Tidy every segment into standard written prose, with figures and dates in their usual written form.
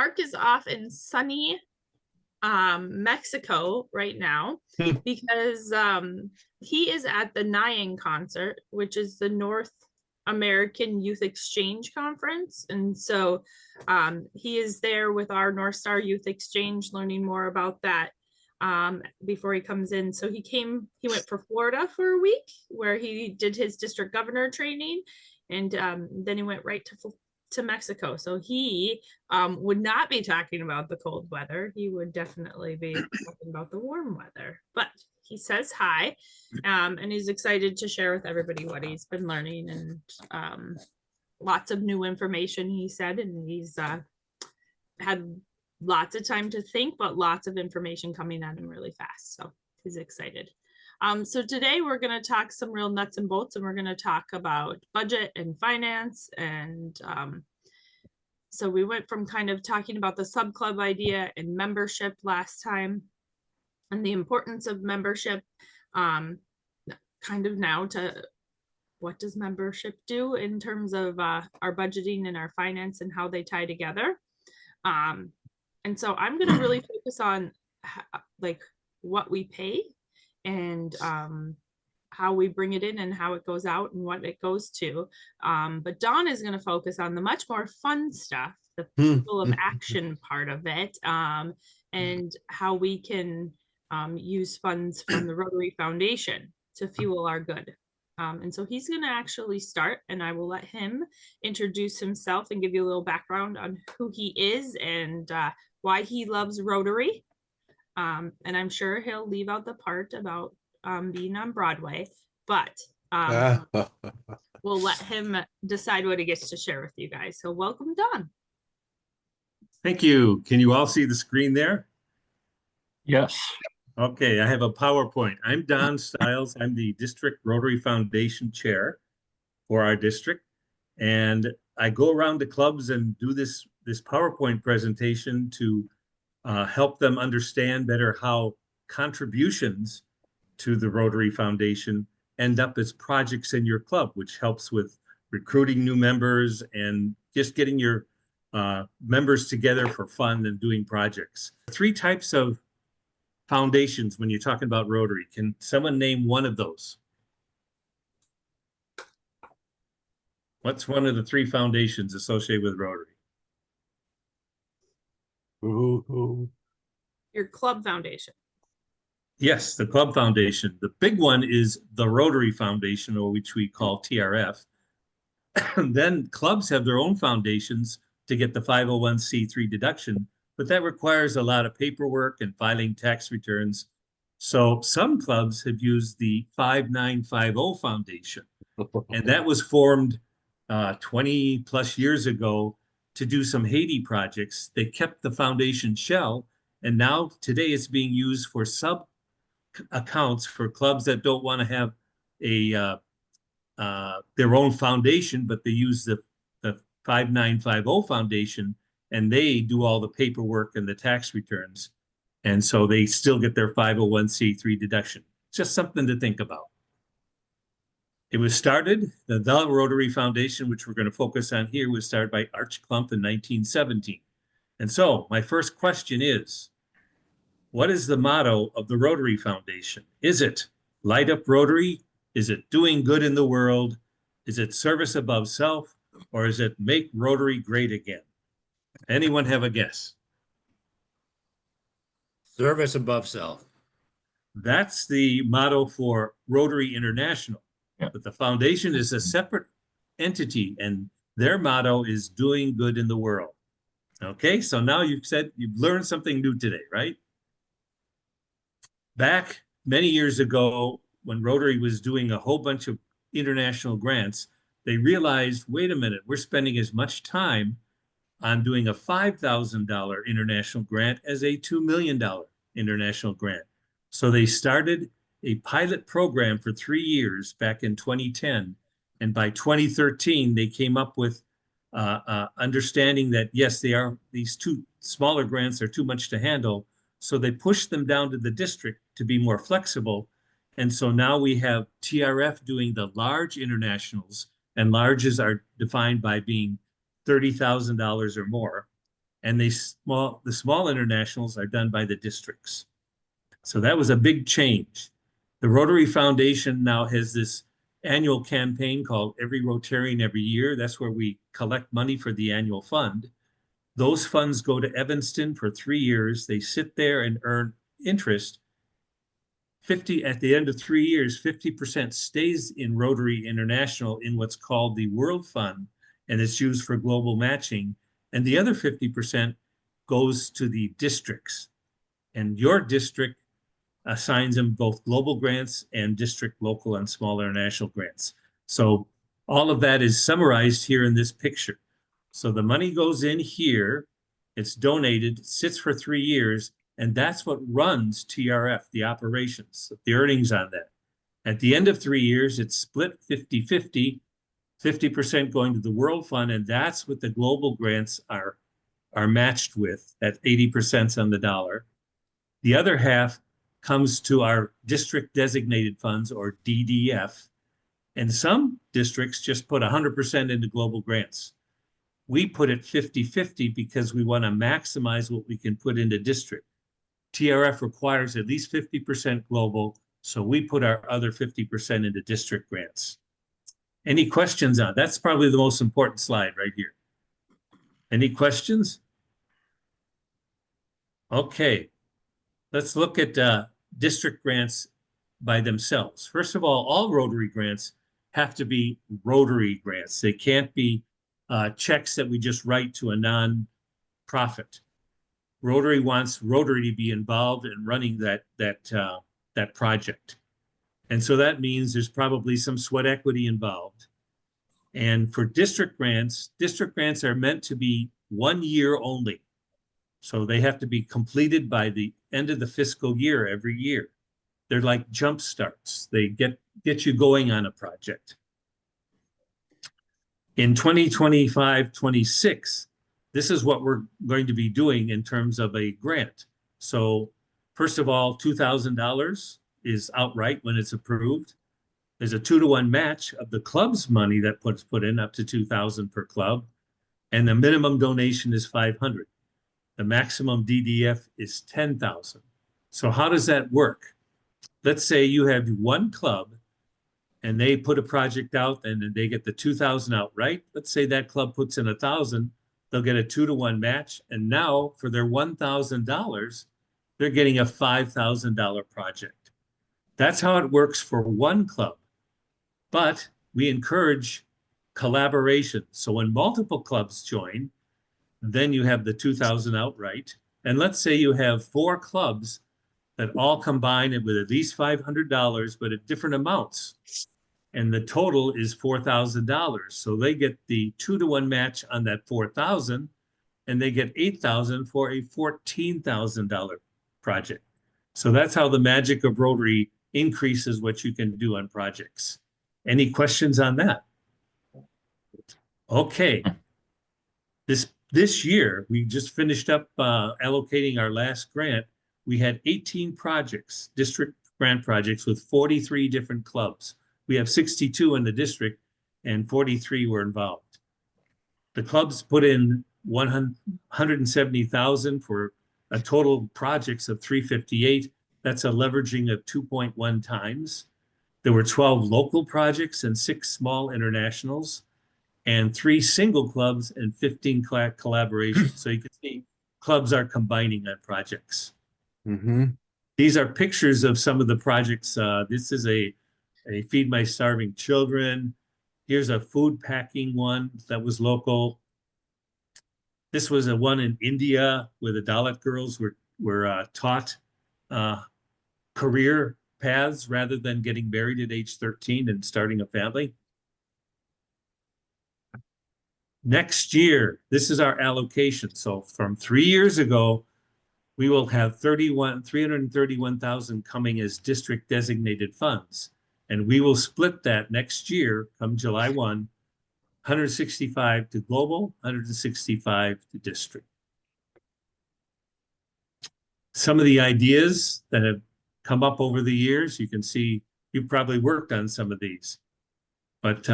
Mark is off in sunny Mexico right now because he is at the NIANG concert, which is the North American Youth Exchange Conference. And so he is there with our North Star Youth Exchange, learning more about that before he comes in. So he went for Florida for a week where he did his district governor training, and then he went right to Mexico. So he would not be talking about the cold weather. He would definitely be talking about the warm weather. But he says hi, and he's excited to share with everybody what he's been learning, and lots of new information, he said, and he's had lots of time to think, but lots of information coming at him really fast. So he's excited. So today we're going to talk some real nuts and bolts, and we're going to talk about budget and finance. And so we went from kind of talking about the sub club idea and membership last time, and the importance of membership, kind of now to what does membership do in terms of our budgeting and our finance and how they tie together. And so I'm going to really focus on like what we pay and how we bring it in and how it goes out and what it goes to. But Dawn is going to focus on the much more fun stuff, the people of action part of it, and how we can use funds from the Rotary Foundation to fuel our good. And so he's going to actually start, and I will let him introduce himself and give you a little background on who he is and why he loves Rotary. And I'm sure he'll leave out the part about being on Broadway, but we'll let him decide what he gets to share with you guys. So welcome, Don. Thank you. Can you all see the screen there? Yes. Okay, I have a PowerPoint. I'm Don Stiles. I'm the District Rotary Foundation Chair for our district. And I go around to clubs and do this PowerPoint presentation to help them understand better how contributions to the Rotary Foundation end up as projects in your club, which helps with recruiting new members and just getting your members together for fun and doing projects. Three types of foundations when you're talking about Rotary. Can someone name one of those? What's one of the three foundations associated with Rotary? Your club foundation. Yes, the club foundation. The big one is the Rotary Foundation, or which we call TRF. And then clubs have their own foundations to get the 501c3 deduction, but that requires a lot of paperwork and filing tax returns. So some clubs have used the 5950 Foundation, and that was formed 20 plus years ago to do some Haiti projects. They kept the foundation shell, and now today it's being used for sub accounts for clubs that don't want to have their own foundation, but they use the 5950 Foundation, and they do all the paperwork and the tax returns. And so they still get their 501c3 deduction. Just something to think about. It was started, the Rotary Foundation, which we're going to focus on here, was started by Arch Klump in 1917. And so my first question is, what is the motto of the Rotary Foundation? Is it light up Rotary? Is it doing good in the world? Is it service above self? Or is it make Rotary great again? Anyone have a guess? Service above self. That's the motto for Rotary International. Yeah. But the foundation is a separate entity, and their motto is doing good in the world. Okay, so now you've learned something new today, right? Back many years ago, when Rotary was doing a whole bunch of international grants, they realized, wait a minute, we're spending as much time on doing a $5,000 international grant as a $2 million international grant. So they started a pilot program for 3 years back in 2010. And by 2013, they came up with understanding that, yes, these two smaller grants are too much to handle. So they pushed them down to the district to be more flexible. And so now we have TRF doing the large internationals, and larges are defined by being $30,000 or more. and the small internationals are done by the districts. So that was a big change. The Rotary Foundation now has this annual campaign called Every Rotarian Every Year. That's where we collect money for the annual fund. Those funds go to Evanston for 3 years. They sit there and earn interest. At the end of 3 years, 50% stays in Rotary International in what's called the World Fund, and it's used for global matching. And the other 50% goes to the districts. And your district assigns them both global grants and district, local, and small international grants. So all of that is summarized here in this picture. So the money goes in here, it's donated, sits for 3 years, and that's what runs TRF, the operations, the earnings on that. At the end of 3 years, it's split 50-50, 50% going to the World Fund, and that's what the global grants are matched with at 80% on the dollar. The other half comes to our district designated funds, or DDF, and some districts just put 100% into global grants. We put it 50-50 because we want to maximize what we can put into district. TRF requires at least 50% global, so we put our other 50% into district grants. Any questions on? That's probably the most important slide right here. Any questions? Okay, let's look at district grants by themselves. First of all Rotary grants have to be Rotary grants. They can't be checks that we just write to a non-profit. Rotary wants Rotary to be involved in running that project. And so that means there's probably some sweat equity involved. And for district grants are meant to be 1 year only. So they have to be completed by the end of the fiscal year every year. They're like jump starts. They get you going on a project. In 2025-26, this is what we're going to be doing in terms of a grant. So first of all, $2,000 is outright when it's approved. There's a 2-to-1 match of the club's money that put in up to $2,000 per club, and the minimum donation is $500. The maximum DDF is $10,000. So how does that work? Let's say you have one club and they put a project out and they get the $2,000 outright. Let's say that club puts in $1,000, they'll get a 2-to-1 match. And now for their $1,000, they're getting a $5,000 project. That's how it works for one club. But we encourage collaboration. So when multiple clubs join, then you have the 2,000 outright. And let's say you have 4 clubs that all combine it with at least $500, but at different amounts. And the total is $4,000. So they get the 2-to-1 match on that $4,000, and they get $8,000 for a $14,000 project. So that's how the magic of Rotary increases what you can do on projects. Any questions on that? Okay. This year, we just finished up allocating our last grant. We had 18 projects, district grant projects with 43 different clubs. We have 62 in the district and 43 were involved. The clubs put in 170,000 for a total projects of 358. That's a leveraging of 2.1 times. There were 12 local projects and 6 small internationals, and 3 single clubs and 15 collaborations. So you can see clubs are combining on projects. Mm-hmm. These are pictures of some of the projects. This is a Feed My Starving Children. Here's a food packing one that was local. This was a one in India where the Dalit girls were taught career paths rather than getting married at age 13 and starting a family. Next year, this is our allocation. So from 3 years ago, we will have 331,000 coming as district designated funds. And we will split that next year, come July 1, 165 to global, 165 to district. Some of the ideas that have come up over the years, you can see you've probably worked on some of these. But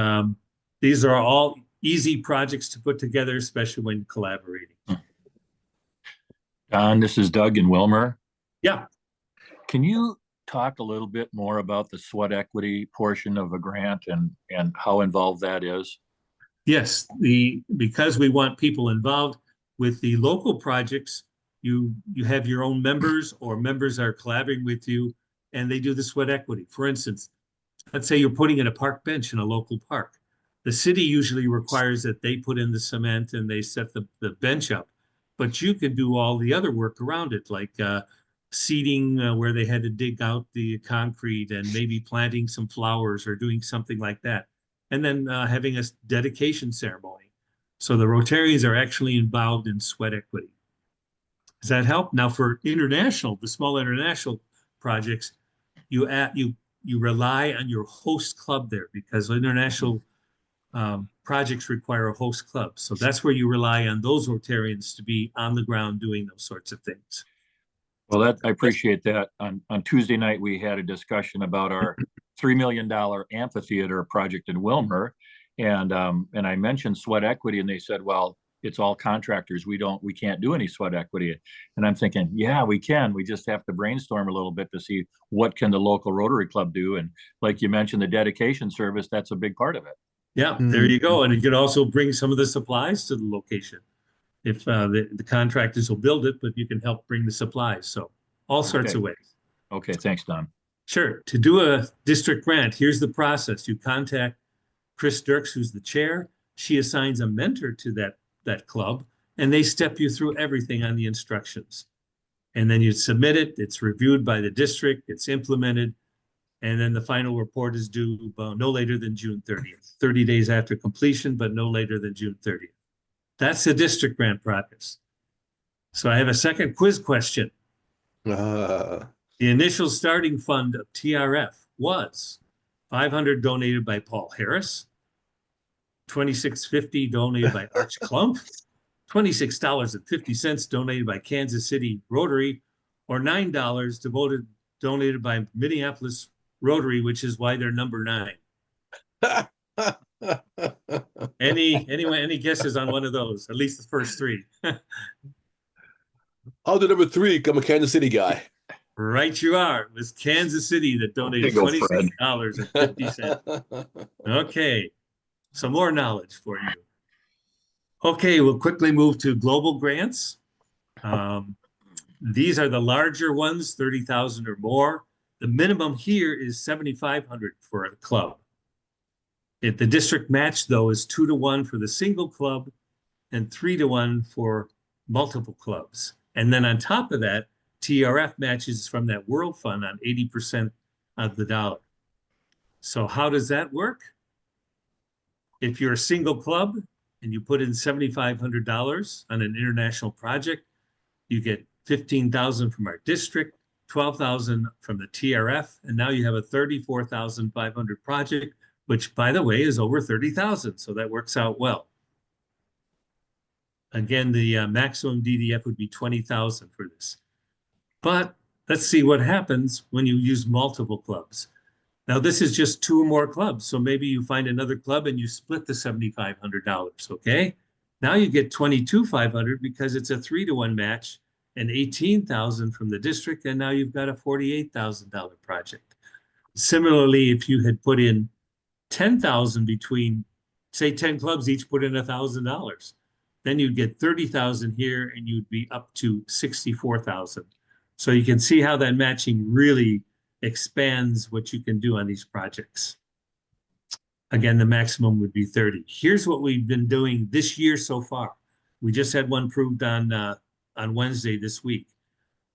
these are all easy projects to put together, especially when collaborating. Don, this is Doug in Wilmer. Yeah, Can you talk a little bit more about the sweat equity portion of a grant and how involved that is? yes, because we want people involved with the local projects, you have your own members or members are collaborating with you and they do the sweat equity. For instance, let's say you're putting in a park bench in a local park. The city usually requires that they put in the cement and they set the bench up, but you can do all the other work around it, like seeding where they had to dig out the concrete and maybe planting some flowers or doing something like that. And then having a dedication ceremony. So the Rotarians are actually involved in sweat equity. Does that help? Now for international, the small international projects, you rely on your host club there because international projects require a host club. So that's where you rely on those Rotarians to be on the ground doing those sorts of things. Well, I appreciate that. On Tuesday night, we had a discussion about our $3 million amphitheater project in Wilmer. And I mentioned sweat equity and they said, well, it's all contractors. We can't do any sweat equity. And I'm thinking, yeah, we can. We just have to brainstorm a little bit to see what can the local Rotary Club do. And like you mentioned, the dedication service, that's a big part of it. Yeah, there you go. And you could also bring some of the supplies to the location. If the contractors will build it, but you can help bring the supplies. So all sorts of ways. Okay, thanks, Don. Sure. To do a district grant, here's the process. You contact Chris Dirks, who's the chair. She assigns a mentor to that club, and they step you through everything on the instructions. And then you submit it. It's reviewed by the district. It's implemented. And then the final report is due no later than June 30th, 30 days after completion, but no later than June 30th. That's the district grant process. So I have a second quiz question. The initial starting fund of TRF was $500 donated by Paul Harris, $26.50 donated by Arch Klump, $26.50 donated by Kansas City Rotary, or $9 donated by Minneapolis Rotary, which is why they're number 9. Any guesses on one of those? At least the first 3. I'll do number 3. I'm a Kansas City guy. Right, you are. It was Kansas City that donated $26.50. Okay, some more knowledge for you. Okay, we'll quickly move to global grants. These are the larger ones, 30,000 or more. The minimum here is 7,500 for a club. If the district match, though, is 2-to-1 for the single club and 3-to-1 for multiple clubs. And then on top of that, TRF matches from that World Fund on 80% of the dollar. So how does that work? If you're a single club and you put in $7,500 on an international project, you get 15,000 from our district, 12,000 from the TRF, and now you have a 34,500 project, which, by the way, is over 30,000. So that works out well. Again, the maximum DDF would be 20,000 for this. But let's see what happens when you use multiple clubs. Now, this is just 2 or more clubs. So maybe you find another club and you split the $7,500, okay? Now you get 22,500 because it's a 3-to-1 match and 18,000 from the district. And now you've got a $48,000 project. Similarly, if you had put in 10,000 between, say 10 clubs, each put in $1,000, then you'd get 30,000 here and you'd be up to 64,000. So you can see how that matching really expands what you can do on these projects. Again, the maximum would be 30. Here's what we've been doing this year so far. We just had one proved on Wednesday this week.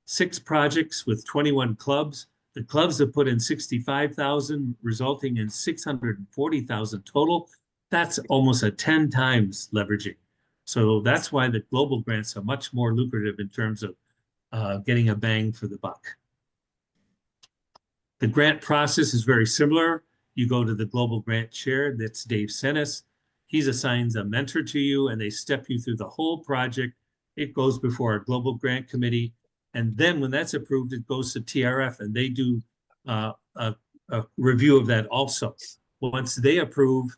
6 projects with 21 clubs. The clubs have put in 65,000, resulting in 640,000 total. That's almost a 10 times leveraging. So that's why the global grants are much more lucrative in terms of getting a bang for the buck. The grant process is very similar. You go to the global grant chair, that's Dave Senes. He assigns a mentor to you and they step you through the whole project. It goes before our global grant committee. And then when that's approved, it goes to TRF and they do a review of that also. Once they approve,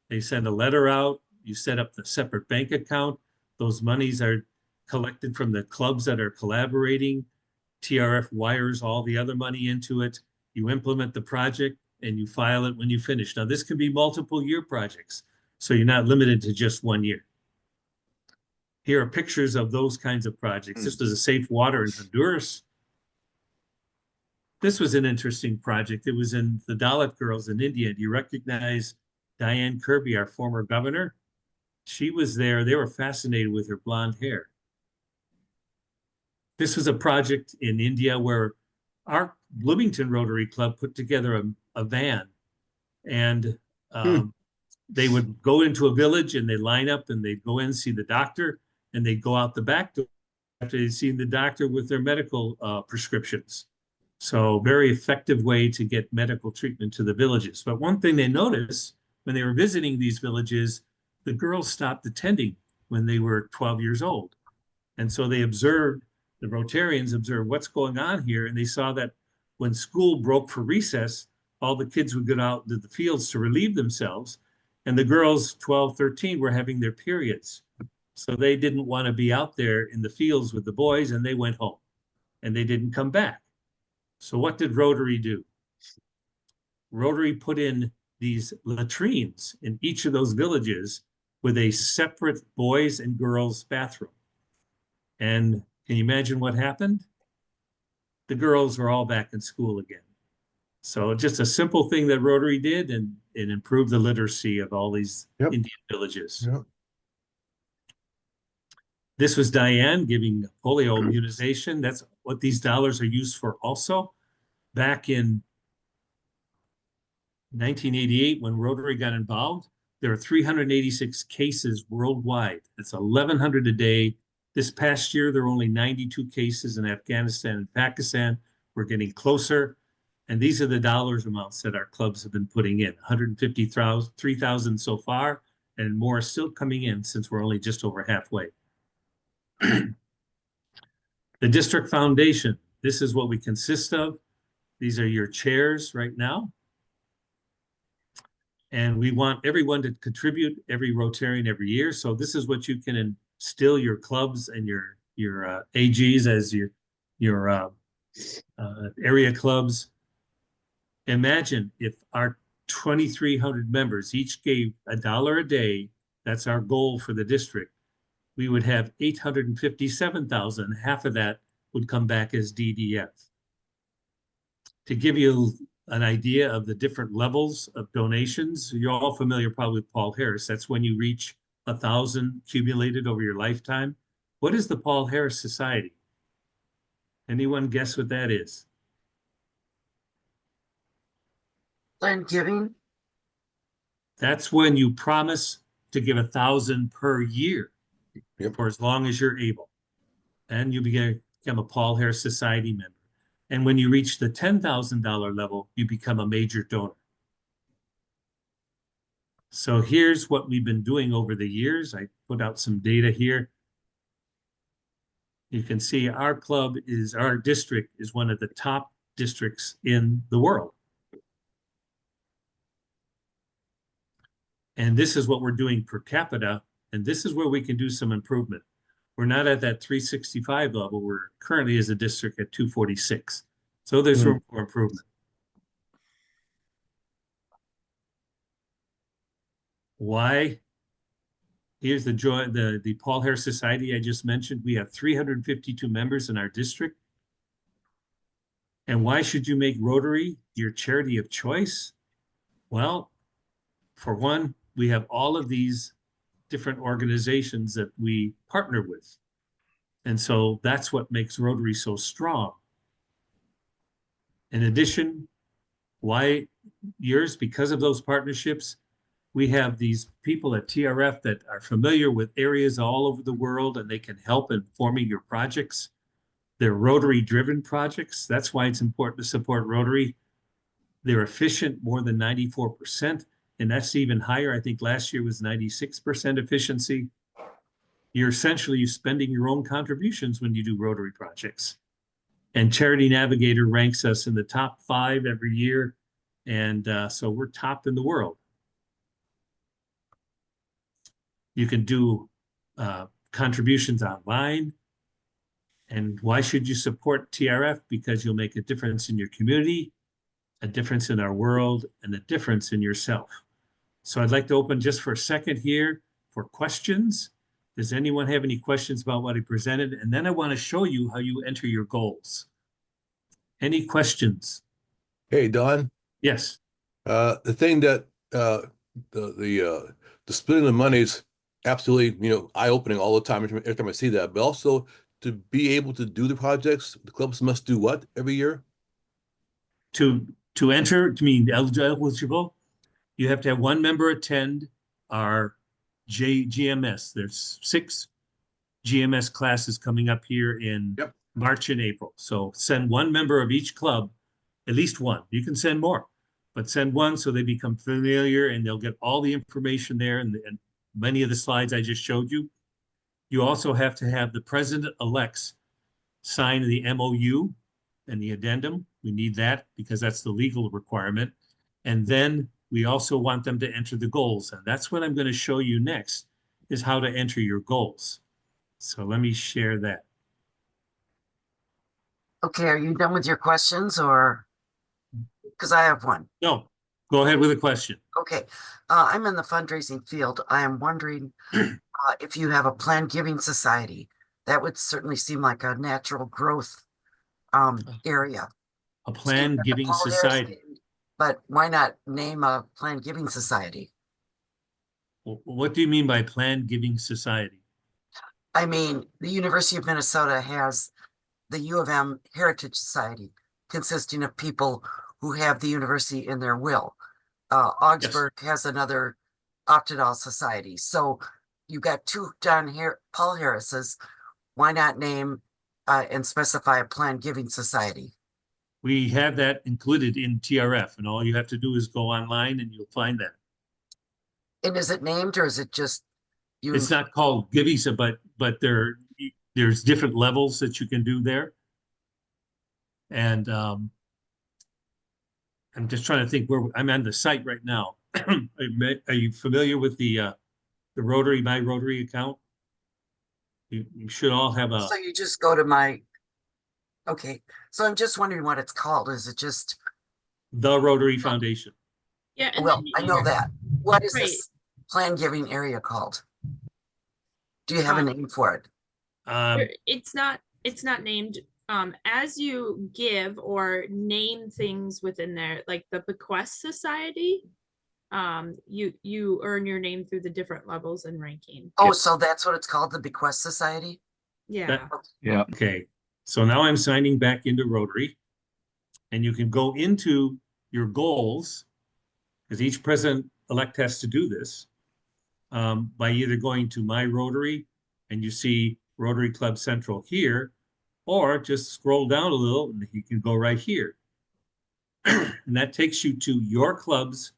they send a letter out. You set up the separate bank account. Those monies are collected from the clubs that are collaborating. TRF wires all the other money into it. You implement the project and you file it when you finish. Now, this could be multiple year projects, so you're not limited to just 1 year. Here are pictures of those kinds of projects. This was a safe water in Honduras. This was an interesting project. It was in the Dalit girls in India. Do you recognize Diane Kirby, our former governor? She was there. They were fascinated with her blonde hair. This was a project in India where our Bloomington Rotary Club put together a van, and they would go into a village and they'd line up and they'd go in, see the doctor, and they'd go out the back door after they'd seen the doctor with their medical prescriptions. So very effective way to get medical treatment to the villages. But one thing they noticed when they were visiting these villages, the girls stopped attending when they were 12 years old. And so they observed, the Rotarians observed what's going on here. And they saw that when school broke for recess, all the kids would go out into the fields to relieve themselves. And the girls, 12, 13, were having their periods. So they didn't want to be out there in the fields with the boys, and they went home and they didn't come back. So what did Rotary do? Rotary put in these latrines in each of those villages with a separate boys and girls bathroom. And can you imagine what happened? The girls were all back in school again. So just a simple thing that Rotary did, and it improved the literacy of all these Indian villages. Yep. This was Diane giving polio immunization. That's what these dollars are used for also. Back in 1988, when Rotary got involved, there were 386 cases worldwide. That's 1,100 a day. This past year, there were only 92 cases in Afghanistan and Pakistan. We're getting closer. And these are the dollars amounts that our clubs have been putting in, 153,000 so far, and more are still coming in since we're only just over halfway. The District Foundation, this is what we consist of. These are your chairs right now. And we want everyone to contribute, every Rotarian every year. So this is what you can instill your clubs and your AGs as your area clubs. Imagine if our 2,300 members each gave $1 a day, that's our goal for the district, we would have 857,000. Half of that would come back as DDF. To give you an idea of the different levels of donations, you're all familiar probably with Paul Harris. That's when you reach 1,000 accumulated over your lifetime. What is the Paul Harris Society? Anyone guess what that is? Land giving. That's when you promise to give 1,000 per year for as long as you're able. And you become a Paul Harris Society member. And when you reach the $10,000 level, you become a major donor. So here's what we've been doing over the years. I put out some data here. You can see our district is one of the top districts in the world. And this is what we're doing per capita. And this is where we can do some improvement. We're not at that 365 level. We're currently as a district at 246. So there's room for improvement. Why? Here's the Paul Harris Society I just mentioned. We have 352 members in our district. And why should you make Rotary your charity of choice? Well, for one, we have all of these different organizations that we partner with. And so that's what makes Rotary so strong. In addition, why yours? Because of those partnerships, we have these people at TRF that are familiar with areas all over the world, and they can help in forming your projects. They're Rotary-driven projects. That's why it's important to support Rotary. They're efficient, more than 94%, and that's even higher. I think last year was 96% efficiency. You're essentially spending your own contributions when you do Rotary projects. And Charity Navigator ranks us in the top 5 every year. And so we're top in the world. You can do contributions online. And why should you support TRF? Because you'll make a difference in your community, a difference in our world, and a difference in yourself. So I'd like to open just for a second here for questions. Does anyone have any questions about what I presented? And then I want to show you how you enter your goals. Any questions? Hey, Don, Yes. the thing that the splitting the money is absolutely, eye-opening all the time every time I see that. But also to be able to do the projects, the clubs must do what every year? To enter, to mean eligible, you have to have one member attend our GMS. There's 6 GMS classes coming up here in Yep. March and April. So send one member of each club, at least one. You can send more, but send one so they become familiar and they'll get all the information there and many of the slides I just showed you. You also have to have the president-elects sign the MOU and the addendum. We need that because that's the legal requirement. And then we also want them to enter the goals. And that's what I'm going to show you next, is how to enter your goals. So let me share that. Okay, are you done with your questions or? Because I have one. No, go ahead with a question. Okay, I'm in the fundraising field. I am wondering if you have a planned giving society. That would certainly seem like a natural growth area. A So you plan got the giving Paul Harris society. thing, but why not name a planned giving society? What do you mean by plan giving society? I mean, the University of Minnesota has the U of M Heritage Society, consisting of people who have the university in their will. Augsburg has another Octodal Society. So you got 2 Paul Harris's. Why not name and specify a planned giving society? We have that included in TRF, and all you have to do is go online and you'll find that. And is it named or is it just you? It's not called giving, but there's different levels that you can do there. And I'm just trying to think where I'm on the site right now. Are you familiar with the Rotary, my Rotary account? You should all have a. So you just go to my. Okay, so I'm just wondering what it's called. Is it just? The Rotary Foundation. Yeah, and Well, then I know that. What is Right. this plan giving area called? Do you have a name for it? it's not named. As you give or name things within there, like the bequest society, you earn your name through the different levels and ranking. Oh, Yep. so that's what it's called, the Bequest Society? Yeah. Yeah. Okay, so now I'm signing back into Rotary, and you can go into your goals, because each president-elect has to do this, by either going to My Rotary, and you see Rotary Club Central here, or just scroll down a little, and you can go right here. And that takes you to your club's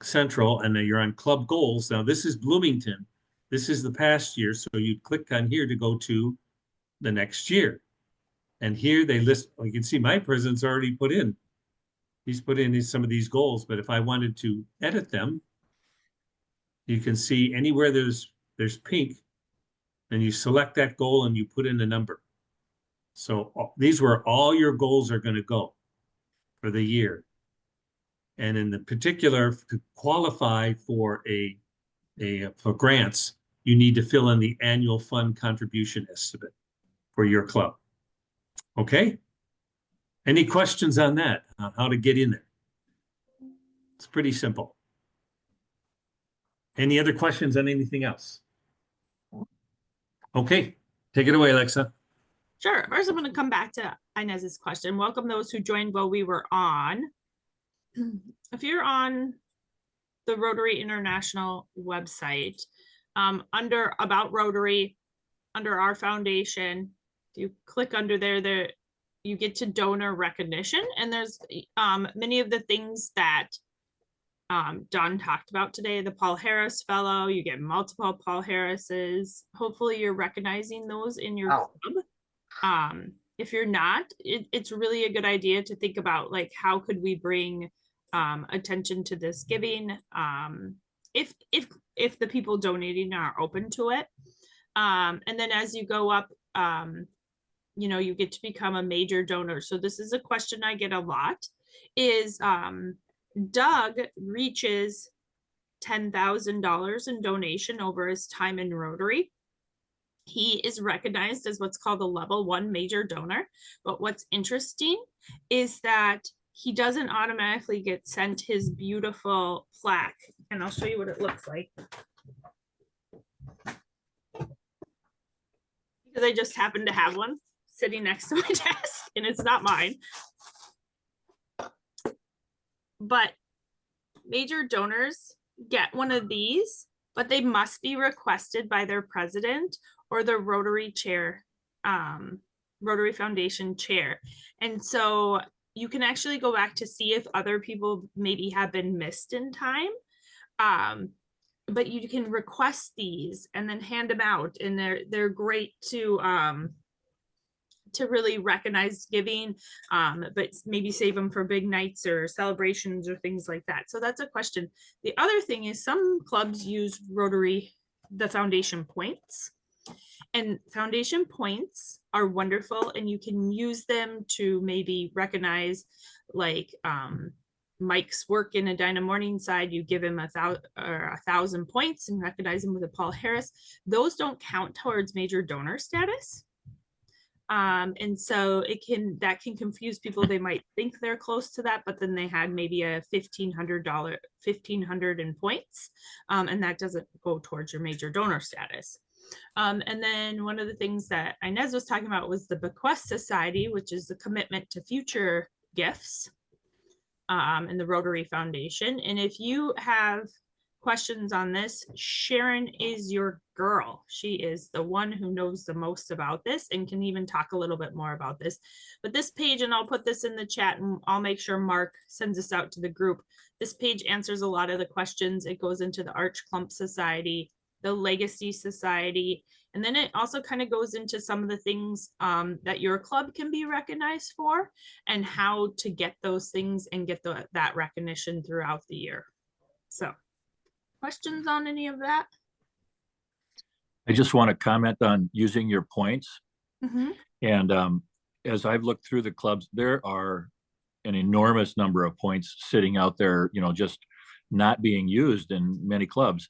Central, and then you're on Club Goals. Now, this is Bloomington. This is the past year, so you click on here to go to the next year. And here they list, you can see my president's already put in. He's put in some of these goals, but if I wanted to edit them, you can see anywhere there's pink, and you select that goal and you put in the number. So these were all your goals are going to go for the year. And in the particular, to qualify for for grants, you need to fill in the annual fund contribution estimate for your club. Okay? Any questions on that, on how to get in there? It's pretty simple. Any other questions on anything else? Okay, take it away, Alexa. Sure. First, I'm going to come back to Inez's question. Welcome those who joined while we were on. If you're on the Rotary International website, under About Rotary, under our foundation, you click under there, you get to donor recognition, and there's many of the things that Don talked about today. The Paul Harris Fellow, you get multiple Paul Harrises. Hopefully you're recognizing those in your club. If you're not, it's really a good idea to think about, like, how could we bring attention to this giving, if the people donating are open to it. And then as you go up, you know, you get to become a major donor. So this is a question I get a lot is, Doug reaches $10,000 in donation over his time in Rotary. He is recognized as what's called a level 1 major donor. But what's interesting is that he doesn't automatically get sent his beautiful plaque. And I'll show you what it looks like. Because I just happen to have one sitting next to my desk and it's not mine. But major donors get one of these, but they must be requested by their president or the Rotary chair, Rotary Foundation chair. And so you can actually go back to see if other people maybe have been missed in time. But you can request these and then hand them out, and they're great to really recognize giving, but maybe save them for big nights or celebrations or things like that. So that's a question. The other thing is some clubs use Rotary, the foundation points, and foundation points are wonderful, and you can use them to maybe recognize, like, Mike's work in Edina Morningside, you give him 1,000 points and recognize him with a Paul Harris. Those don't count towards major donor status. And so that can confuse people. They might think they're close to that, but then they had maybe a $1,500 in points. And that doesn't go towards your major donor status. And then one of the things that Inez was talking about was the Bequest Society, which is the commitment to future gifts, in the Rotary Foundation. And if you have questions on this, Sharon is your girl. She is the one who knows the most about this and can even talk a little bit more about this. But this page, and I'll put this in the chat and I'll make sure Mark sends this out to the group. This page answers a lot of the questions. It goes into the Arch Clump Society, the Legacy Society, and then it also kind of goes into some of the things that your club can be recognized for and how to get those things and get that recognition throughout the year. So questions on any of that? I just want to comment on using your points. Mm-hmm. And as I've looked through the clubs, there are an enormous number of points sitting out there, you know, just not being used in many clubs.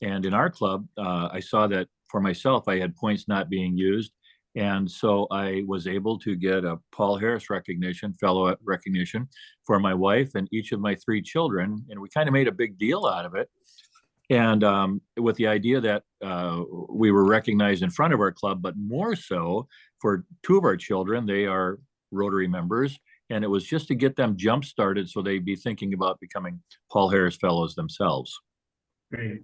And in our club, I saw that for myself, I had points not being used. And so I was able to get a Paul Harris recognition, fellow recognition for my wife and each of my 3 children. And we kind of made a big deal out of it. And with the idea that we were recognized in front of our club, but more so for 2 of our children, they are Rotary members. And it was just to get them jump started so they'd be thinking about becoming Paul Harris Fellows themselves. Great.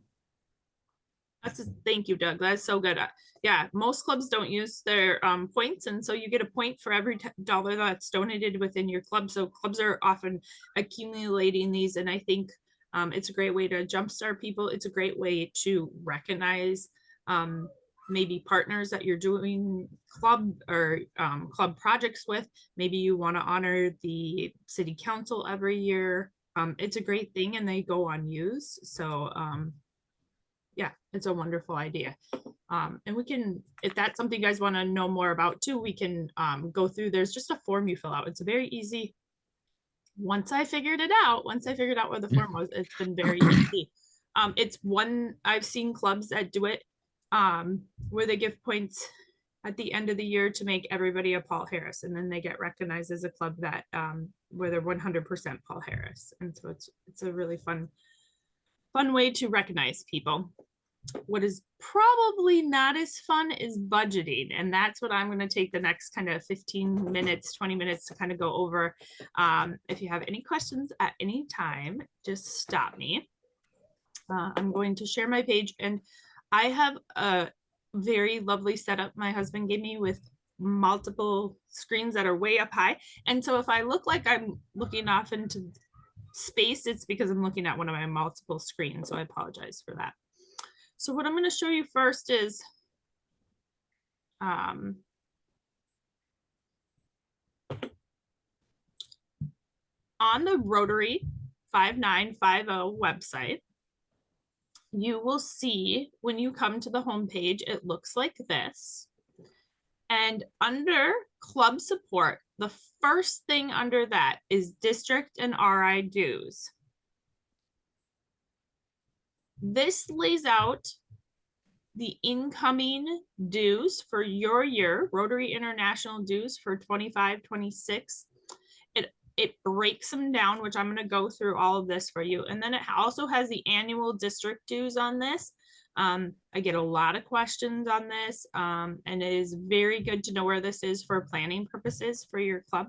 Thank you, Doug. That's so good. Yeah, most clubs don't use their points, and so you get a point for every dollar that's donated within your club. So clubs are often accumulating these, and I think it's a great way to jumpstart people. It's a great way to recognize maybe partners that you're doing club or club projects with. Maybe you want to honor the city council every year. It's a great thing, and they go unused. So yeah, it's a wonderful idea. And we can, if that's something you guys want to know more about too, we can go through. There's just a form you fill out. It's a very easy. Once I figured out where the form was, it's been very easy. It's one, I've seen clubs that do it where they give points at the end of the year to make everybody a Paul Harris, and then they get recognized as a club that where they're 100% Paul Harris. And so it's a really fun way to recognize people. What is probably not as fun is budgeting, and that's what I'm going to take the next kind of 15 minutes, 20 minutes to kind of go over. If you have any questions at any time, just stop me. I'm going to share my page, and I have a very lovely setup my husband gave me with multiple screens that are way up high, and so if I look like I'm looking off into space, it's because I'm looking at one of my multiple screens, so I apologize for that. So what I'm going to show you first is on the Rotary 5950 website, you will see when you come to the homepage, it looks like this. And under club support, the first thing under that is district and RI dues. This lays out the incoming dues for your year, Rotary International dues for 25-26. It breaks them down, which I'm going to go through all of this for you. And then it also has the annual district dues on this. I get a lot of questions on this, and it is very good to know where this is for planning purposes for your club.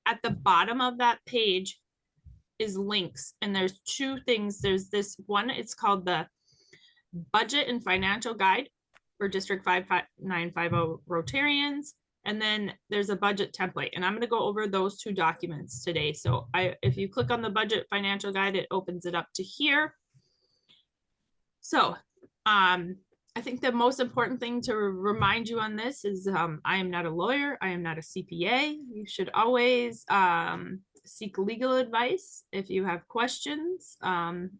At the bottom of that page is links, and there's two things. There's this one, it's called the Budget and Financial Guide for District 5950 Rotarians. And then there's a budget template, and I'm going to go over those two documents today. So if you click on the budget financial guide, it opens it up to here. So I think the most important thing to remind you on this is I am not a lawyer. I am not a CPA. You should always seek legal advice if you have questions and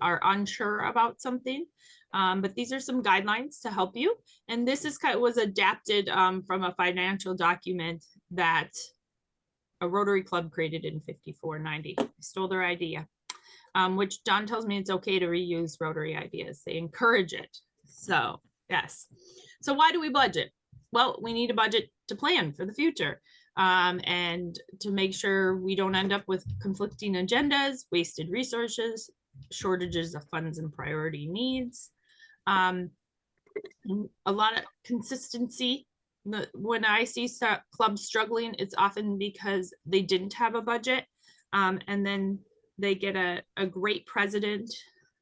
are unsure about something. But these are some guidelines to help you. And this is was adapted from a financial document that a Rotary Club created in 5490. I stole their idea, which Don tells me it's okay to reuse Rotary ideas. They encourage it. So yes. So why do we budget? Well, we need a budget to plan for the future and to make sure we don't end up with conflicting agendas, wasted resources, shortages of funds and priority needs. A lot of consistency. When I see clubs struggling, it's often because they didn't have a budget, and then they get a great president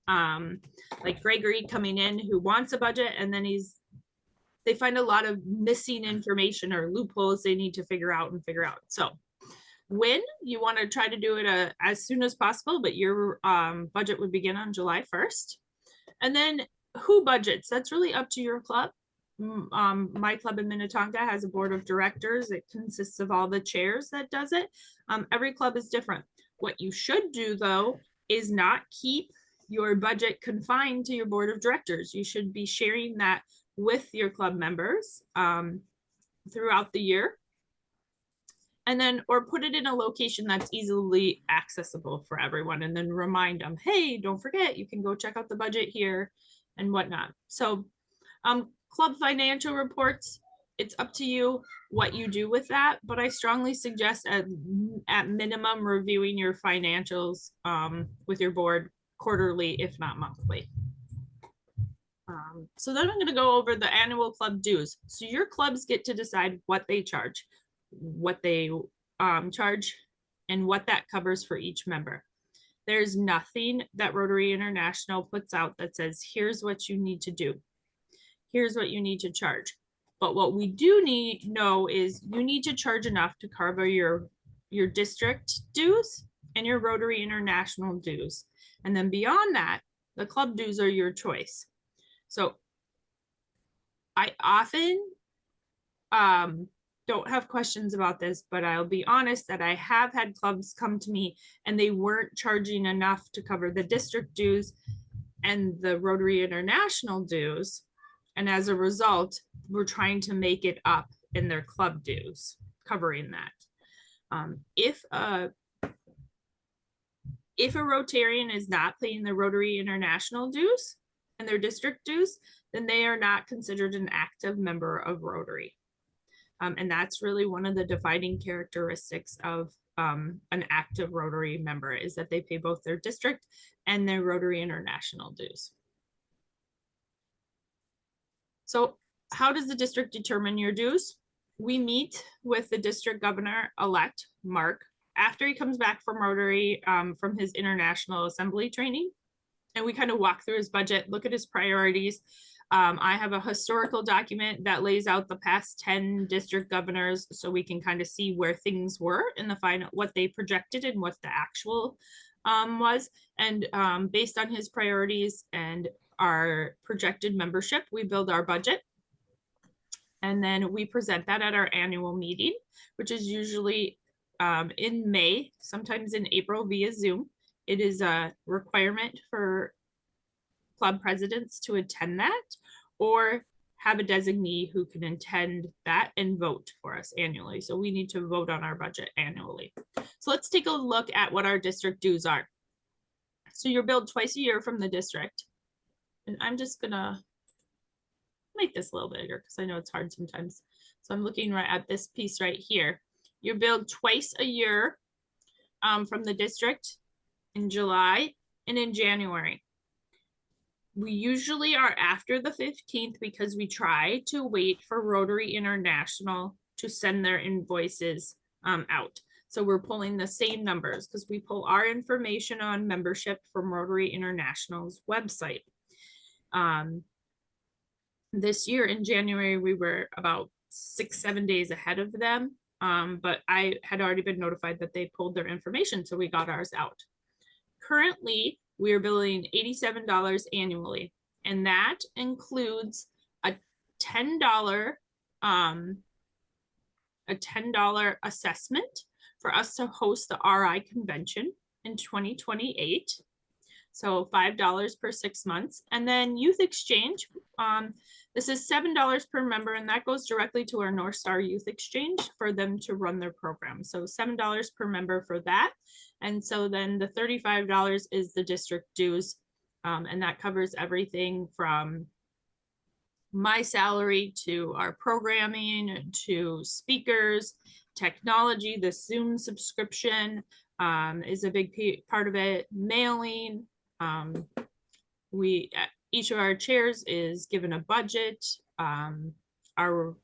like Gregory coming in who wants a budget, and then they find a lot of missing information or loopholes they need to figure out. So when you want to try to do it as soon as possible, but your budget would begin on July 1st. And then who budgets? That's really up to your club. My club in Minnetonka has a board of directors. It consists of all the chairs that does it. Every club is different. What you should do, though, is not keep your budget confined to your board of directors. You should be sharing that with your club members throughout the year. And then, or put it in a location that's easily accessible for everyone, and then remind them, hey, don't forget, you can go check out the budget here and whatnot. So club financial reports, it's up to you what you do with that, but I strongly suggest at minimum reviewing your financials with your board quarterly, if not monthly. So then I'm going to go over the annual club dues. So your clubs get to decide what they charge, what they charge, and what that covers for each member. There's nothing that Rotary International puts out that says, here's what you need to do. Here's what you need to charge. But what we do need to know is you need to charge enough to cover your district dues and your Rotary International dues. And then beyond that, the club dues are your choice. So I often don't have questions about this, but I'll be honest that I have had clubs come to me and they weren't charging enough to cover the district dues and the Rotary International dues. And as a result, we're trying to make it up in their club dues, covering that. If a Rotarian is not paying the Rotary International dues and their district dues, then they are not considered an active member of Rotary. And that's really one of the defining characteristics of an active Rotary member, is that they pay both their district and their Rotary International dues. So how does the district determine your dues? We meet with the district governor-elect, Mark, after he comes back from Rotary from his international assembly training. And we kind of walk through his budget, look at his priorities. I have a historical document that lays out the past 10 district governors, so we can kind of see where things were in the final, what they projected and what the actual was. And based on his priorities and our projected membership, we build our budget. And then we present that at our annual meeting, which is usually in May, sometimes in April via Zoom. It is a requirement for club presidents to attend that, or have a designee who can attend that and vote for us annually. So we need to vote on our budget annually. So let's take a look at what our district dues are. So you're billed twice a year from the district. And I'm just gonna make this a little bigger because I know it's hard sometimes. So I'm looking right at this piece right here. You're billed twice a year from the district in July and in January. We usually are after the 15th because we try to wait for Rotary International to send their invoices out. So we're pulling the same numbers because we pull our information on membership from Rotary International's website. This year in January, we were about 6-7 days ahead of them. But I had already been notified that they pulled their information, so we got ours out. Currently, we are billing $87 annually, and that includes a $10 assessment for us to host the RI convention in 2028. So $5 per 6 months. And then youth exchange, this is $7 per member, and that goes directly to our North Star Youth Exchange for them to run their program. So $7 per member for that. And so then the $35 is the district dues. And that covers everything from my salary to our programming to speakers, technology. The Zoom subscription is a big part of it. Mailing. Each of our chairs is given a budget. Our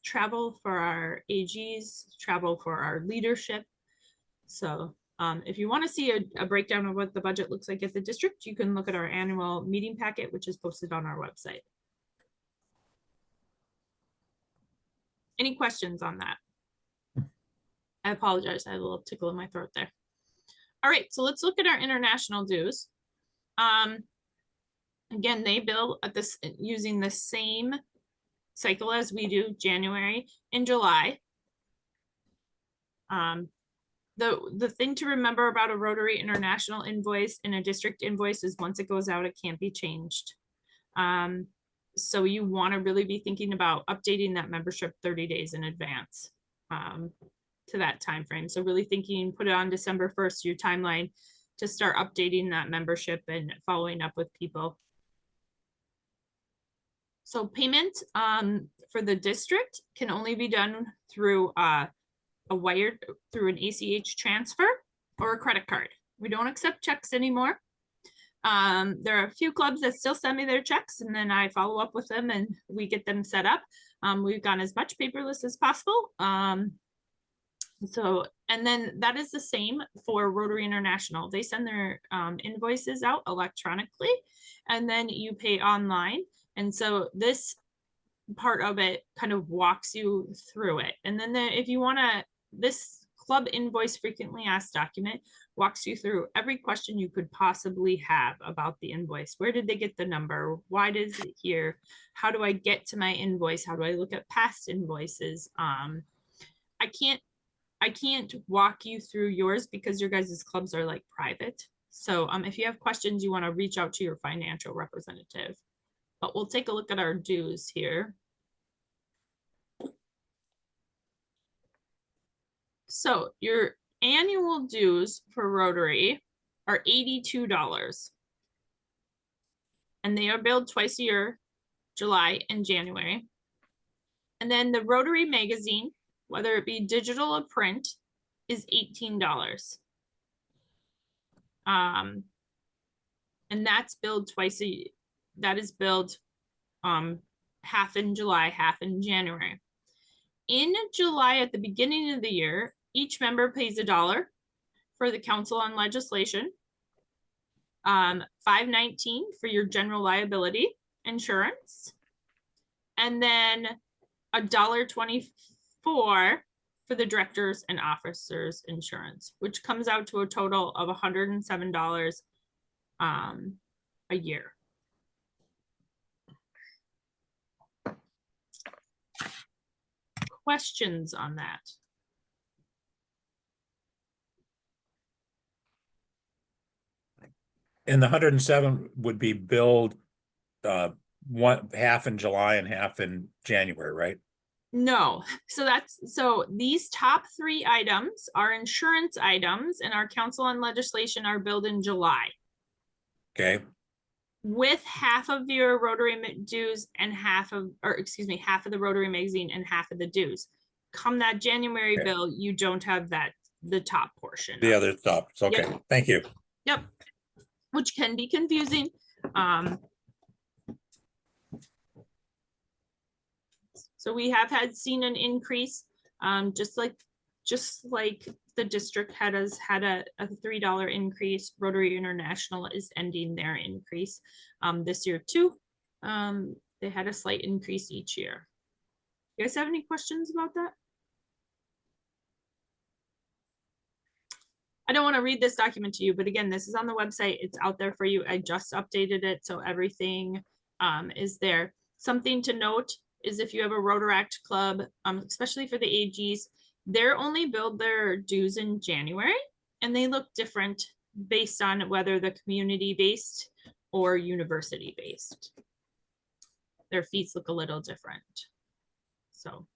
travel for our AGs, travel for our leadership. So if you want to see a breakdown of what the budget looks like at the district, you can look at our annual meeting packet, which is posted on our website. Any questions on that? I apologize. I had a little tickle in my throat there. All right, so let's look at our international dues. Again, they bill at this using the same cycle as we do, January and July. The thing to remember about a Rotary International invoice and a district invoice is once it goes out, it can't be changed. So you want to really be thinking about updating that membership 30 days in advance to that time frame. So really thinking, put it on December 1st, your timeline to start updating that membership and following up with people. So payment for the district can only be done through a wire, through an ACH transfer or a credit card. We don't accept checks anymore. There are a few clubs that still send me their checks, and then I follow up with them and we get them set up. We've gone as much paperless as possible. And then that is the same for Rotary International. They send their invoices out electronically, and then you pay online. And so this part of it kind of walks you through it. And then if you want to, this club invoice frequently asked document walks you through every question you could possibly have about the invoice. Where did they get the number? Why is it here? How do I get to my invoice? How do I look at past invoices? I can't walk you through yours because your guys' clubs are like private. So if you have questions, you want to reach out to your financial representative. But we'll take a look at our dues here. So your annual dues for Rotary are $82. And they are billed twice a year, July and January. And then the Rotary magazine, whether it be digital or print, is $18. And that's billed twice a year. That is billed half in July, half in January. In July, at the beginning of the year, each member pays $1 for the Council on Legislation, $5.19 for your general liability insurance, and then $1.24 for the directors and officers insurance, which comes out to a total of $107 a year. Questions on that? And the 107 would be billed one half in July and half in January, right? No, so these top 3 items are insurance items, and our council on legislation are billed in July, Okay, with half of your Rotary dues and half of the Rotary magazine and half of the dues. Come that January Okay. bill, you don't have the top portion. the other topics. Okay, Yep. thank you. Yep, which can be confusing. So we have seen an increase, just like the district had a $3 increase. Rotary International is ending their increase this year too. They had a slight increase each year. You guys have any questions about that? I don't want to read this document to you, but again, this is on the website. It's out there for you. I just updated it, so everything is there. Something to note is if you have a Rotaract club, especially for the AGs, they're only billed their dues in January, and they look different based on whether the community-based or university-based. Their fees look a little different. So.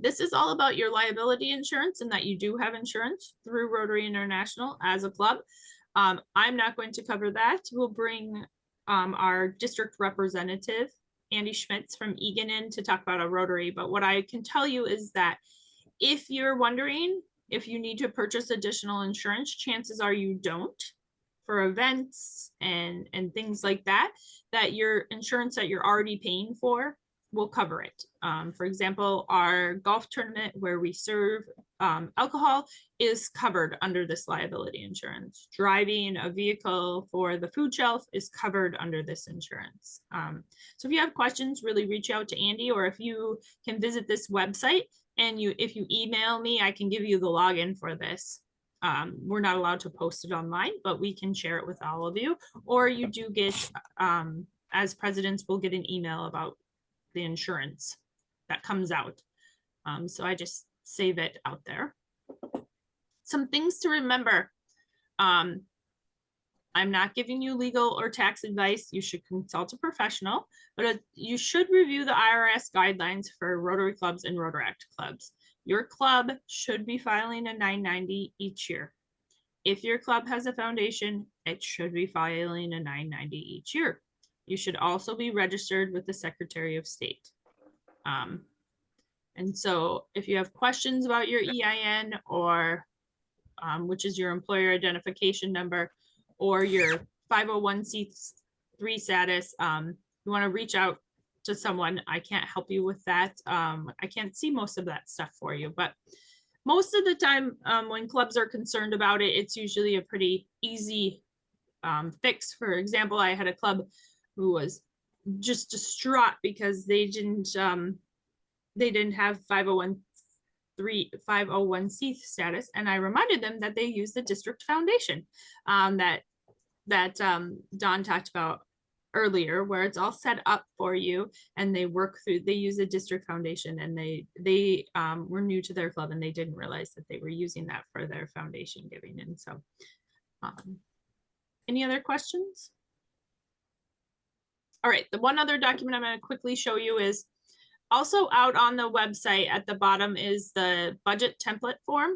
This is all about your liability insurance and that you do have insurance through Rotary International as a club. I'm not going to cover that. We'll bring our district representative, Andy Schmitz from Egan, in to talk about a Rotary. But what I can tell you is that if you're wondering if you need to purchase additional insurance, chances are you don't, for events and things like that, that your insurance that you're already paying for will cover it. For example, our golf tournament where we serve alcohol is covered under this liability insurance. Driving a vehicle for the food shelf is covered under this insurance. So if you have questions, really reach out to Andy, or if you can visit this website and if you email me, I can give you the login for this. We're not allowed to post it online, but we can share it with all of you. Or you do get, as presidents, we'll get an email about the insurance that comes out. So I just save it out there. Some things to remember. I'm not giving you legal or tax advice. You should consult a professional, but you should review the IRS guidelines for Rotary clubs and Rotaract clubs. Your club should be filing a 990 each year. If your club has a foundation, it should be filing a 990 each year. You should also be registered with the Secretary of State. And so if you have questions about your EIN or which is your employer identification number, or your 501c3 status, you want to reach out to someone. I can't help you with that. I can't see most of that stuff for you, but most of the time when clubs are concerned about it, it's usually a pretty easy fix. For example, I had a club who was just distraught because they didn't have 501c status, and I reminded them that they use the district foundation that Don talked about earlier, where it's all set up for you, and they use a district foundation, and they were new to their club and they didn't realize that they were using that for their foundation giving. And so any other questions? All right, the one other document I'm going to quickly show you is also out on the website. At the bottom is the budget template form.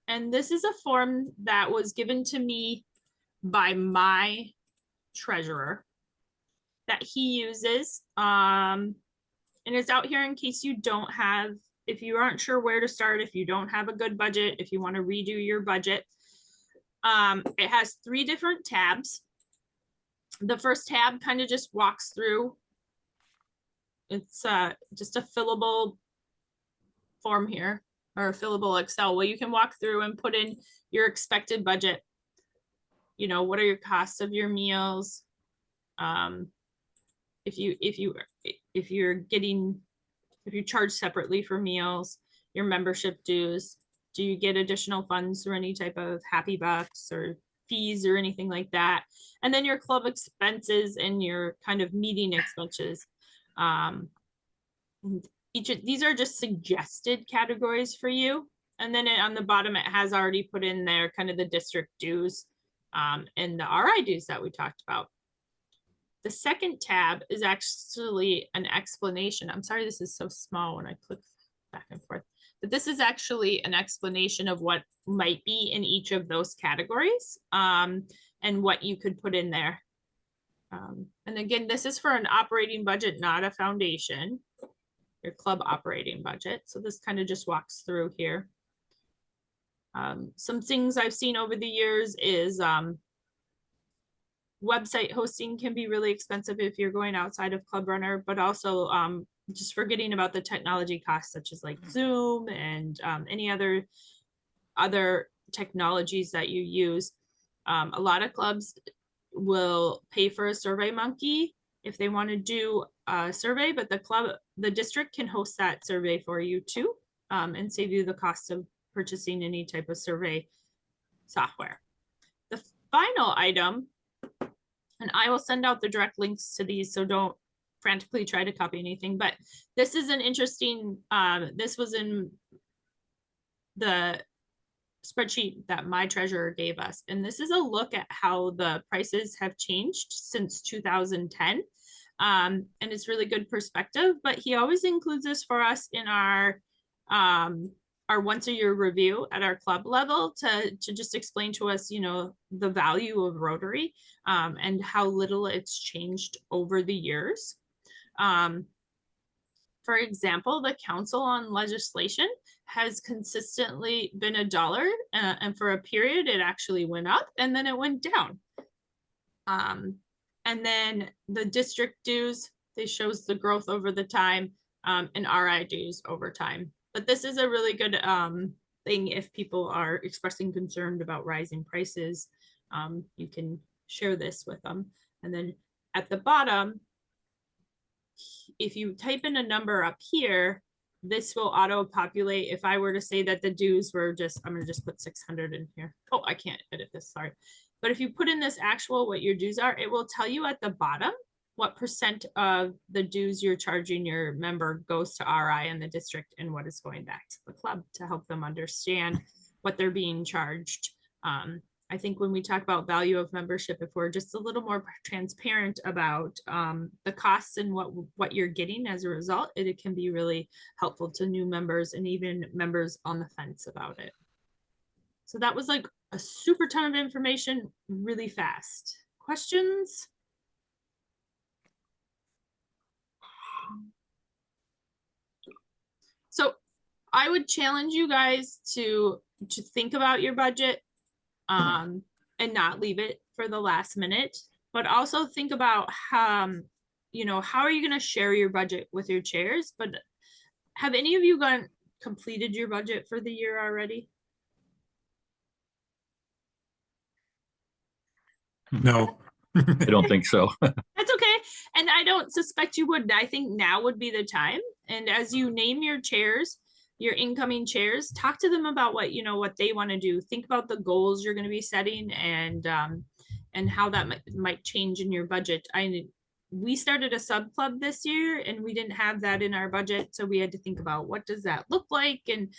And this is a form that was given to me by my treasurer that he uses. And it's out here in case you don't have, if you aren't sure where to start, if you don't have a good budget, if you want to redo your budget. It has 3 different tabs. The first tab kind of just walks through. It's just a fillable form here, or a fillable Excel where you can walk through and put in your expected budget. You know, what are your costs of your meals? If you charge separately for meals, your membership dues, do you get additional funds through any type of Happy Bucks or fees or anything like that? And then your club expenses and your kind of meeting expenses. These are just suggested categories for you. And then on the bottom, it has already put in there kind of the district dues and the RI dues that we talked about. The second tab is actually an explanation. I'm sorry, this is so small when I click back and forth, but this is actually an explanation of what might be in each of those categories and what you could put in there. And again, this is for an operating budget, not a foundation, your club operating budget. So this kind of just walks through here. Some things I've seen over the years is website hosting can be really expensive if you're going outside of Club Runner, but also just forgetting about the technology costs such as like Zoom and any other technologies that you use. A lot of clubs will pay for a Survey Monkey if they want to do a survey, but the district can host that survey for you too and save you the cost of purchasing any type of survey software. The final item, and I will send out the direct links to these, so don't frantically try to copy anything, but this is an interesting, this was in the spreadsheet that my treasurer gave us. And this is a look at how the prices have changed since 2010. And it's really good perspective, but he always includes this for us in our once a year review at our club level to just explain to us, you know, the value of Rotary and how little it's changed over the years. For example, the Council on Legislation has consistently been $1, and for a period it actually went up and then it went down. And then the district dues, this shows the growth over the time, and RI dues over time. But this is a really good thing if people are expressing concern about rising prices. You can share this with them. And then at the bottom, if you type in a number up here, this will auto-populate. If I were to say that the dues were just, I'm gonna just put 600 in here. Oh, I can't edit this, sorry. But if you put in this actual, what your dues are, it will tell you at the bottom what % of the dues you're charging your member goes to RI in the district and what is going back to the club to help them understand what they're being charged. I think when we talk about value of membership, if we're just a little more transparent about the costs and what you're getting as a result, it can be really helpful to new members and even members on the fence about it. So that was like a super ton of information really fast. Questions? So I would challenge you guys to think about your budget and not leave it for the last minute, but also think about you know, how are you going to share your budget with your chairs? But have any of you completed your budget for the year already? No. I don't think so. That's okay. And I don't suspect you would. I think now would be the time. And as you name your chairs, your incoming chairs, talk to them about what, you know, what they want to do. Think about the goals you're going to be setting and how that might change in your budget. We started a sub club this year and we didn't have that in our budget. So we had to think about what does that look like and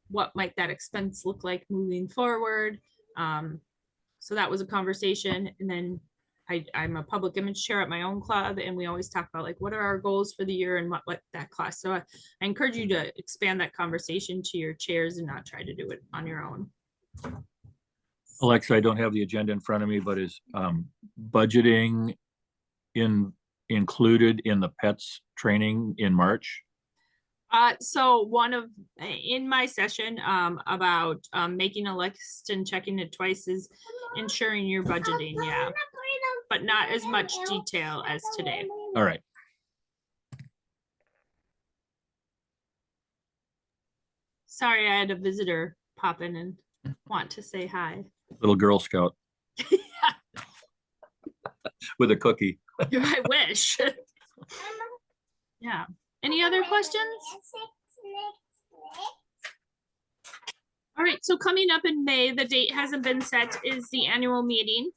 what might that expense look like moving forward. So that was a conversation. And then I'm a public image chair at my own club, and we always talk about like, what are our goals for the year and what that costs. So I encourage you to expand that conversation to your chairs and not try to do it on your own. Alexa, I don't have the agenda in front of me, but is budgeting included in the PETS training in March? So in my session about making a list and checking it twice is ensuring your budgeting, yeah, but not as much detail as today. All right. Sorry, I had a visitor pop in and want to say hi. Little Girl Scout. With a cookie. I wish. Yeah. Any other questions? All right, so coming up in May, the date hasn't been set, is the annual meeting.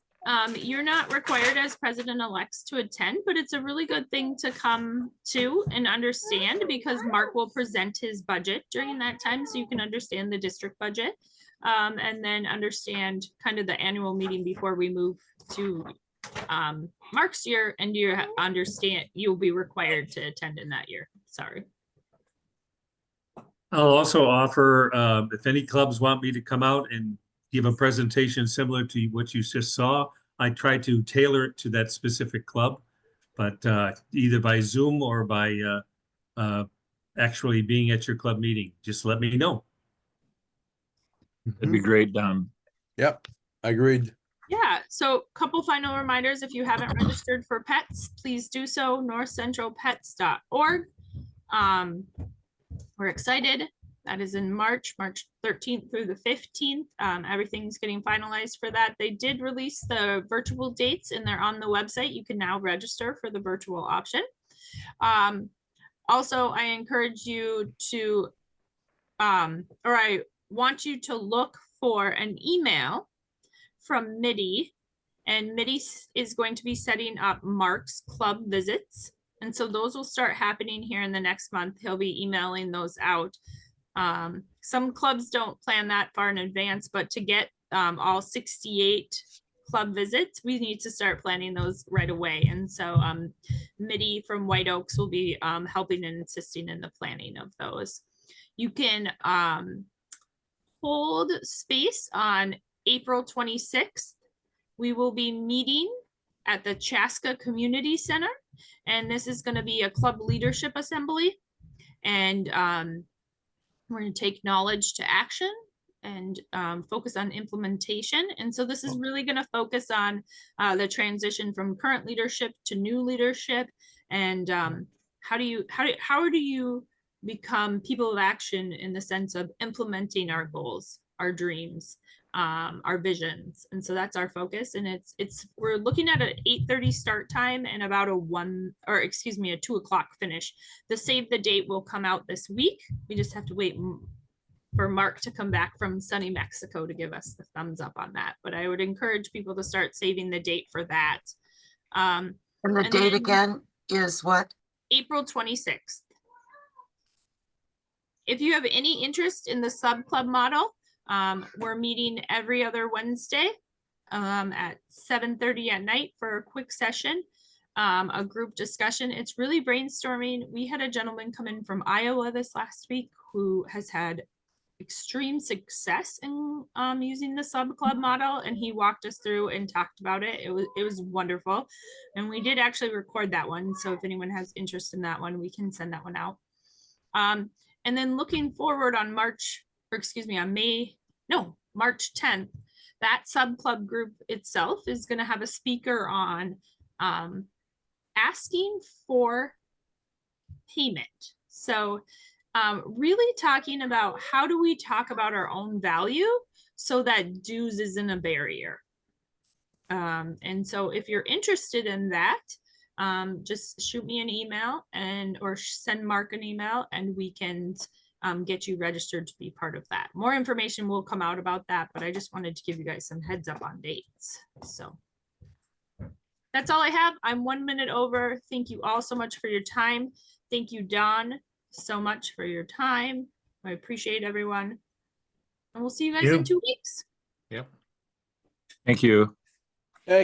You're not required as president-elects to attend, but it's a really good thing to come to and understand, because Mark will present his budget during that time, so you can understand the district budget. And then understand kind of the annual meeting before we move to Mark's year, and you understand you'll be required to attend in that year. Sorry. I'll also offer, if any clubs want me to come out and give a presentation similar to what you just saw, I try to tailor it to that specific club, but either by Zoom or by actually being at your club meeting, just let me know. That'd be great, Don. Yep, agreed. Yeah, so couple final reminders. If you haven't registered for pets, please do so. northcentralpets.org. We're excited. That is in March 13th through the 15th. Everything's getting finalized for that. They did release the virtual dates and they're on the website. You can now register for the virtual option. Also, I encourage you to, or I want you to look for an email from MIDI, and MIDI is going to be setting up Mark's club visits. And so those will start happening here in the next month. He'll be emailing those out. Some clubs don't plan that far in advance, but to get all 68 club visits, we need to start planning those right away. And so MIDI from White Oaks will be helping and assisting in the planning of those. You can hold space on April 26th. We will be meeting at the Chaska Community Center, and this is going to be a club leadership assembly. And we're going to take knowledge to action and focus on implementation. And so this is really going to focus on the transition from current leadership to new leadership, and how do you become people of action in the sense of implementing our goals, our dreams, our visions. And so that's our focus. And we're looking at an 8:30 start time and about a 2 o'clock finish. The save the date will come out this week. We just have to wait for Mark to come back from sunny Mexico to give us the thumbs up on that. But I would encourage people to start saving the date for that. And the date again is what? April 26th. If you have any interest in the sub club model, we're meeting every other Wednesday at 7:30 at night for a quick session, a group discussion. It's really brainstorming. We had a gentleman come in from Iowa this last week who has had extreme success in using the sub club model, and he walked us through and talked about it. It was wonderful, and we did actually record that one. So if anyone has interest in that one, we can send that one out. And then looking forward on March 10th, that sub club group itself is going to have a speaker on asking for payment. So really talking about how do we talk about our own value so that dues isn't a barrier. And so if you're interested in that, just shoot me an email or send Mark an email, and we can get you registered to be part of that. More information will come out about that, but I just wanted to give you guys some heads up on dates. So that's all I have. I'm 1 minute over. Thank you all so much for your time. Thank you, Don, so much for your time. I appreciate everyone. And we'll see you guys in 2 weeks. Yep. Thank you.